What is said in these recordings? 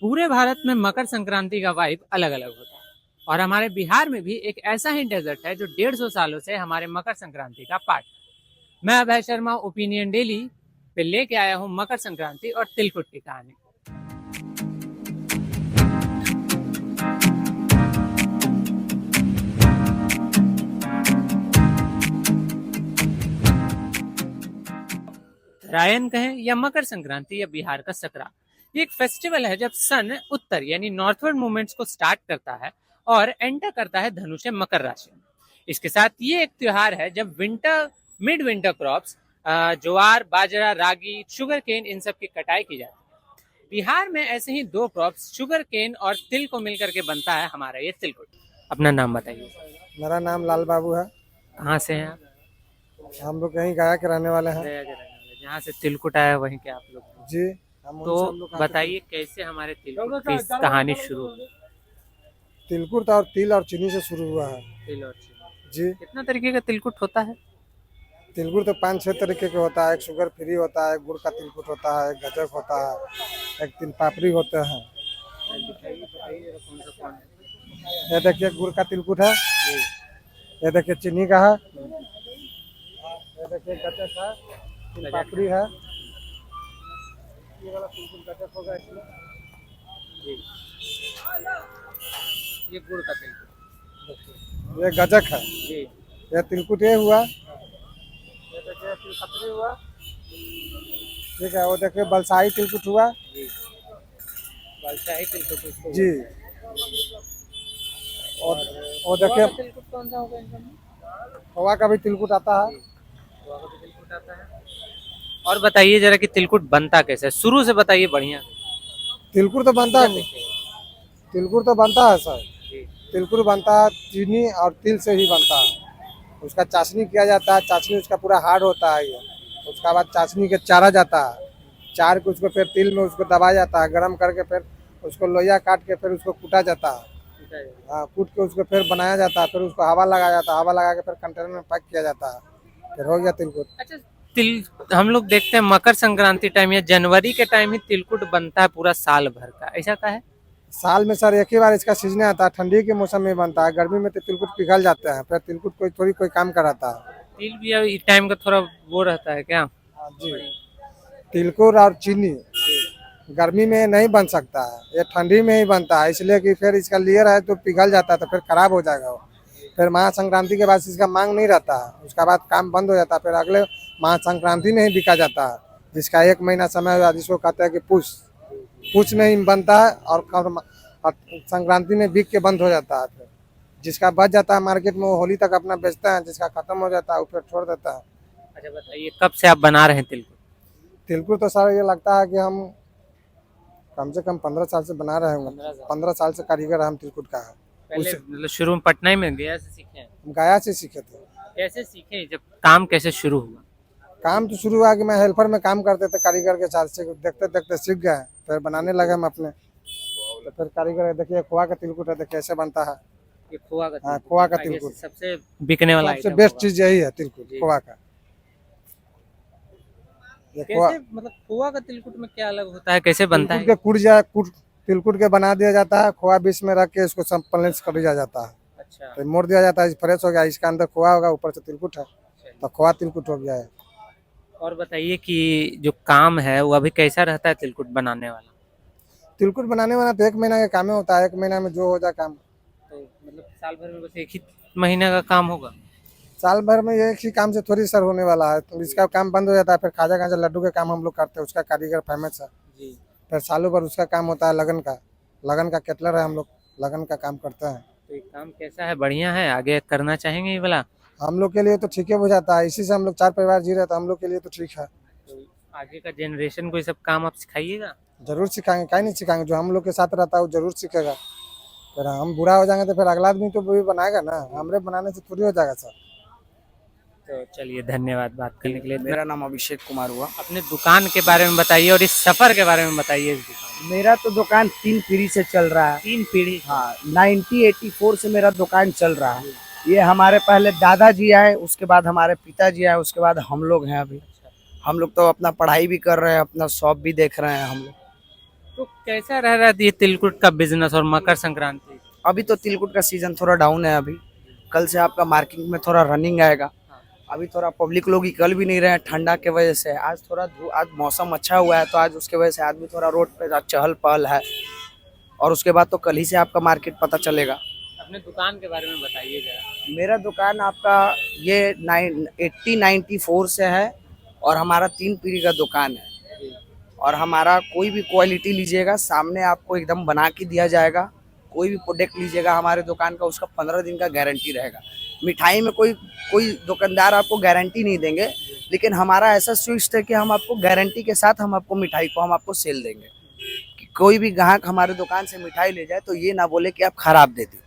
पूरे भारत में मकर संक्रांति का वाइब अलग अलग होता है और हमारे बिहार में भी एक ऐसा ही डेजर्ट है जो 150 सालों से हमारे मकर संक्रांति का पार्ट। मैं अभय शर्मा ओपिनियन डेली पे लेके आया हूँ मकर संक्रांति और तिलकुट की कहानी। रायन कहें या मकर संक्रांति या बिहार का सकरा, ये एक फेस्टिवल है जब सन उत्तर यानी नॉर्थवर्ड मूवमेंट्स को स्टार्ट करता है और एंटर करता है धनु से मकर राशि में। इसके साथ ये एक त्योहार है जब मिड विंटर क्रॉप्स ज्वार, बाजरा, रागी, शुगर केन इन सब की कटाई की जाती है। बिहार में ऐसे ही दो क्रॉप्स शुगर केन और तिल को मिलकर के बनता है हमारा ये तिलकुट। अपना नाम बताइए। मेरा नाम लाल बाबू है। कहाँ से हैं आप? हम लोग यहीं गया के रहने वाले हैं। गया के रहने वाले, जहाँ से तिलकुट आया वहीं के आप लोग? जी। तो बताइए कैसे हमारे तिलकुट की इस कहानी शुरू हुई? तिलकुट और तिल और चीनी से शुरू हुआ है। तिल और चीनी। जी। कितना तरीके का तिलकुट होता है? तिलकुट तो 5-6 तरीके के होता है। एक शुगर फ्री होता है, गुड़ का तिलकुट होता है, एक गजक होता है, एक तिल पापड़ी होते हैं। ये देखिए गुड़ का तिलकुट है, ये देखिए चीनी का है, ये देखिए गजक है, तिल पापड़ी है। ये वाला तिलकुट गजक होगा इसमें। ये गुड़ का तिलकुट, ये गजक है। जी। ये तिलकुट ये हुआ, ये देखिए तिल पापड़ी हुआ, ठीक है। वो देखिए बलसाही तिलकुट हुआ, जी। बादशाही तिलकुट उसको जी। और वो देखिए तिलकुट कौन सा होगा इनका? खोआ का भी तिलकुट आता है। खोआ का भी तिलकुट आता है। और बताइए जरा कि तिलकुट बनता कैसे है, शुरू से बताइए बढ़िया। तिलकुट तो बनता है, तिलकुट तो बनता है सर। तिलकुट बनता है चीनी और तिल से ही बनता है। उसका चाशनी किया जाता है, चाशनी उसका पूरा हार्ड होता है ये। उसका बाद चाशनी के चारा जाता है, चार के उसको फिर तिल में उसको दबाया जाता है, गरम करके फिर उसको लोइया काट के फिर उसको कूटा जाता है। हाँ, कूट के उसको फिर बनाया जाता है, फिर उसको हवा लगाया जाता है, हवा लगा के फिर कंटेनर में पैक किया जाता है, फिर हो गया तिलकुट। अच्छा, तिल हम लोग देखते हैं मकर संक्रांति टाइम या जनवरी के टाइम ही तिलकुट बनता है पूरा साल भर का, ऐसा का है? साल में सर एक ही बार इसका सीजन आता है, ठंडी के मौसम में बनता है। गर्मी में तो तिलकुट पिघल जाते हैं, फिर तिलकुट कोई काम कराता है। तिल भी अब इस टाइम का थोड़ा वो रहता है क्या? जी। तिलकुट और चीनी गर्मी में नहीं बन सकता है, ये ठंडी में ही बनता है, इसलिए कि फिर इसका लेयर है तो पिघल जाता है, तो फिर खराब हो जाएगा वो। फिर महासंक्रांति के बाद इसका मांग नहीं रहता है, उसका बाद काम बंद हो जाता है, फिर अगले महासंक्रांति में ही बिका जाता है, जिसका 1 महीना समय हुआ, जिसको कहते हैं कि पुष में ही बनता है और संक्रांति में बिक के बंद हो जाता है। फिर जिसका बच जाता है मार्केट में वो होली तक अपना बेचता है, जिसका खत्म हो जाता है वो फिर छोड़ देता है। अच्छा बताइए कब से आप बना रहे हैं तिलकुट? तिलकुट तो सर ये लगता है कि हम कम से कम 15 साल से बना रहे होंगे। 15 साल से कारीगर हम तिलकुट का है। पहले मतलब शुरू में पटना ही में गया से सीखे हैं? हम गया से सीखे थे। कैसे सीखे, जब काम कैसे शुरू हुआ? काम तो शुरू हुआ कि मैं हेल्पर में काम करते थे कारीगर के साथ, से देखते देखते सीख गए, फिर बनाने लगे हम अपने। तो फिर कारीगर देखिए खोआ का तिलकुट है, देखिए कैसे बनता है। ये खोआ का? हाँ, खोआ का तिलकुट सबसे बिकने वाला सबसे बेस्ट चीज यही है, तिलकुट खोआ का। कैसे मतलब खोआ का तिलकुट में क्या अलग होता है, कैसे बनता है? तिलकुट के बना दिया जाता है, खोआ बीच में रख के इसको सब पलेस कर दिया जाता है। अच्छा। तो मोड़ दिया जाता है, फ्रेश हो गया, इसका अंदर खोआ होगा, ऊपर से तिलकुट है, तो खोआ तिलकुट हो गया है। और बताइए कि जो काम है वो अभी कैसा रहता है तिलकुट बनाने वाला? तिलकुट बनाने वाला तो 1 महीना का काम होता है, 1 महीना में जो हो जाए काम। तो मतलब साल भर में बस एक ही महीने का काम होगा? साल भर में एक ही काम से थोड़ी सर होने वाला है, तो इसका काम बंद हो जाता है। फिर खाजा खाजा लड्डू के काम हम लोग करते हैं, उसका कारीगर फेमस है जी। फिर सालों भर उसका काम होता है लगन का केटलर है, हम लोग लगन का काम करते हैं। तो ये काम कैसा है, बढ़िया है, आगे करना चाहेंगे ये वाला? हम लोग के लिए तो ठीक है हो जाता है, इसी से हम लोग 4 परिवार जी रहे, तो हम लोग के लिए तो ठीक है। तो आगे का जनरेशन को ये सब काम आप सिखाइएगा? जरूर सिखाएंगे, काहे नहीं सिखाएंगे। जो हम लोग के साथ रहता है वो जरूर सीखेगा। फिर हम बुरा हो जाएंगे तो फिर अगला आदमी तो वही बनाएगा ना, हमरे बनाने से थोड़ी हो जाएगा सर। तो चलिए धन्यवाद बात करने के लिए। मेरा नाम अभिषेक कुमार हुआ। अपने दुकान के बारे में बताइए और इस सफर के बारे में बताइए। इस दुकान मेरा तो दुकान 3 पीढ़ी से चल रहा है। 3 पीढ़ी? हाँ, 1984 से मेरा दुकान चल रहा है। ये हमारे पहले दादाजी आए, उसके बाद हमारे पिताजी आए, उसके बाद हम लोग हैं। अभी हम लोग तो अपना पढ़ाई भी कर रहे हैं, अपना शॉप भी देख रहे हैं हम लोग। तो कैसा रह रहा है ये तिलकुट का बिजनेस और मकर संक्रांति? अभी तो तिलकुट का सीजन थोड़ा डाउन है अभी। कल से आपका मार्केट में थोड़ा रनिंग आएगा। अभी थोड़ा पब्लिक लोग निकल भी नहीं रहे हैं ठंडा के वजह से। आज थोड़ा आज मौसम अच्छा हुआ है तो आज उसके वजह से आदमी थोड़ा रोड पे चहल पहल है। और उसके बाद तो कल ही से आपका मार्केट पता चलेगा। अपने दुकान के बारे में बताइए जरा। मेरा दुकान आपका ये 1894 से है और हमारा 3 पीढ़ी का दुकान है। और हमारा कोई भी क्वालिटी लीजिएगा सामने आपको एकदम बना के दिया जाएगा। कोई भी प्रोडक्ट लीजिएगा हमारे दुकान का उसका 15 दिन का गारंटी रहेगा। मिठाई में कोई दुकानदार आपको गारंटी नहीं देंगे, लेकिन हमारा ऐसा स्विच है कि हम आपको गारंटी के साथ हम आपको मिठाई को हम आपको सेल देंगे। कि कोई भी ग्राहक हमारे दुकान से मिठाई ले जाए तो ये ना बोले कि आप खराब दे दी,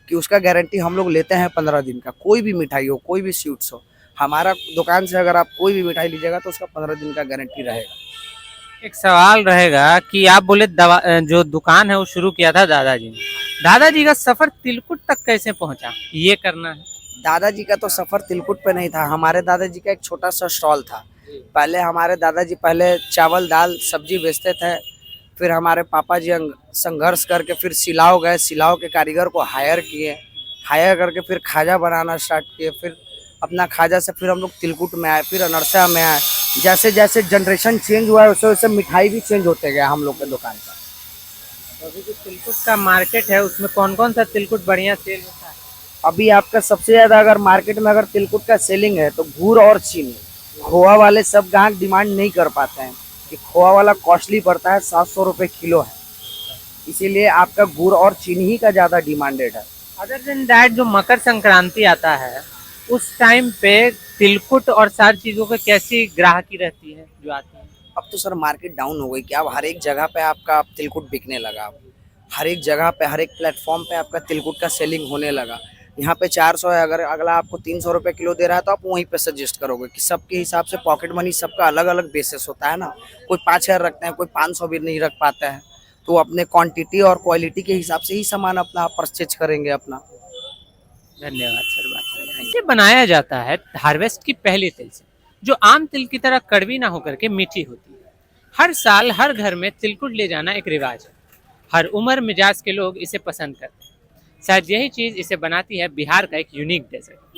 कि उसका गारंटी हम लोग लेते हैं 15 दिन का। कोई भी मिठाई हो, कोई भी स्वीट्स हो, हमारा दुकान से अगर आप कोई भी मिठाई लीजिएगा तो उसका 15 दिन का गारंटी रहेगा। एक सवाल रहेगा कि आप बोले जो दुकान है वो शुरू किया था दादाजी ने। दादाजी का सफर तिलकुट तक कैसे पहुंचा, ये करना है? दादाजी का तो सफर तिलकुट पे नहीं था। हमारे दादाजी का एक छोटा सा स्टॉल था। पहले हमारे दादाजी पहले चावल दाल सब्जी बेचते थे। फिर हमारे पापा जी संघर्ष करके फिर सिलाव गए, सिलाव के कारीगर को हायर किए, हायर करके फिर खाजा बनाना स्टार्ट किए। फिर अपना खाजा से फिर हम लोग तिलकुट में आए, फिर अनरसा में आए। जैसे जैसे जनरेशन चेंज हुआ है वैसे वैसे मिठाई भी चेंज होते गए हम लोग के दुकान का। तो अभी जो तिलकुट का मार्केट है उसमें कौन कौन सा तिलकुट बढ़िया सेल होता है? अभी आपका सबसे ज्यादा अगर मार्केट में अगर तिलकुट का सेलिंग है तो गुड़ और चीनी। खोआ वाले सब ग्राहक डिमांड नहीं कर पाते हैं कि खोआ वाला कॉस्टली पड़ता है, 700 रुपये किलो है। इसीलिए आपका गुड़ और चीनी ही का ज्यादा डिमांडेड है। अदर देन दैट जो मकर संक्रांति आता है उस टाइम पे तिलकुट और सारी चीजों पे कैसी ग्राहकी रहती है जो आती है? अब तो सर मार्केट डाउन हो गई कि अब हर एक जगह पे आपका तिलकुट बिकने लगा। अब हर एक जगह पे हर एक प्लेटफॉर्म पे आपका तिलकुट का सेलिंग होने लगा। यहाँ पे 400 है, अगर अगला आपको 300 रुपये किलो दे रहा है तो आप वहीं पे सजेस्ट करोगे कि सबके हिसाब से पॉकेट मनी सबका अलग अलग बेसिस होता है ना। कोई 5,000 रखते हैं, कोई 500 भी नहीं रख पाते हैं। तो अपने क्वांटिटी और क्वालिटी के हिसाब से ही सामान अपना परचेज करेंगे अपना। धन्यवाद सर बात करने के लिए। ये बनाया जाता है हार्वेस्ट की पहली तिल से, जो आम तिल की तरह कड़वी ना होकर के मीठी होती है। हर साल हर घर में तिलकुट ले जाना एक रिवाज है। हर उम्र मिजाज के लोग इसे पसंद करते हैं। शायद यही चीज इसे बनाती है बिहार का एक यूनिक डेजर्ट।